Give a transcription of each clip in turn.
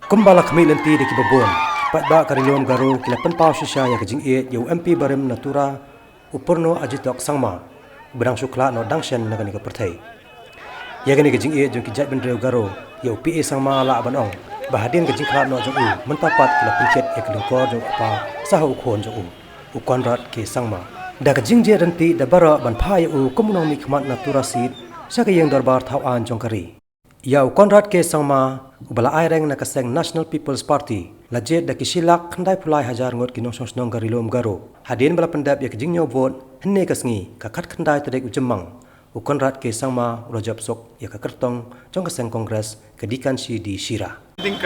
Kumbala kami lenti de kibabon. Patba karilom garo kilapan pau shisha ya kajing e yu MP barim natura upurno ajitok Sangma. Berang sukla no dangshen nagani ka perthai. Ya gani kajing e jong kijat bendreu garo yu PA Sangma la abanong. Bahadin kajing kla no jong u mentapat kilapan ket ya kelingkor jong pa sahu khon jong u Conrad ke Sangma. Da kajing je renti da bara ban phai u komunong mikmat natura sit sakayeng darbar thawan jong kari. Yau Conrad ke Sangma ubala aireng nakaseng National People's Party lajet da kisilak khandai pulai hajar ngot kinong sosnong garilom garo hadin bala pendap ya kijing vote henne kasngi kakat khandai tadek ujemang u Conrad ke Sangma rojap sok ya kakertong jong kaseng Congress ke Dikkanchi di Shira. I think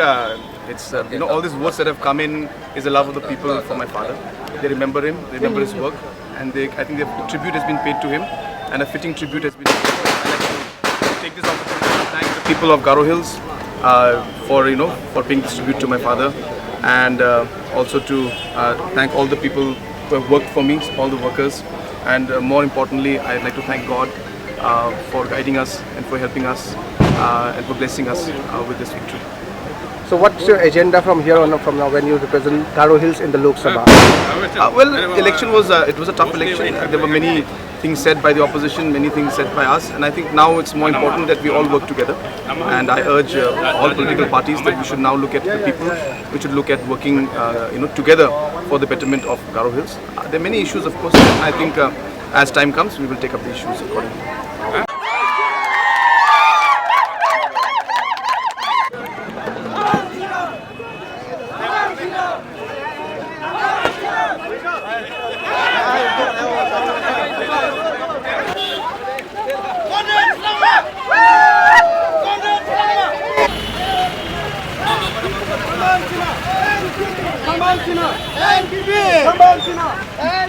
it's all these votes that have come in is the love of the people for my father. They remember him, they remember his work, and I think the tribute has been paid to him, and a fitting tribute has been paid. I'd like to take this opportunity to thank the people of Garo Hills for paying this tribute to my father, and also to thank all the people who have worked for me, all the workers, and more importantly, I'd like to thank God for guiding us and for helping us and for blessing us with this victory. So what's your agenda from here on from now when you represent Garo Hills in the Lok Sabha? The election was a tough election. There were many things said by the opposition, many things said by us, and I think now it's more important that we all work together. And I urge all political parties that we should now look at the people. We should look at working together for the betterment of Garo Hills. There are many issues, of course, and I think as time comes, we will take up the issues accordingly. Come on, Shira!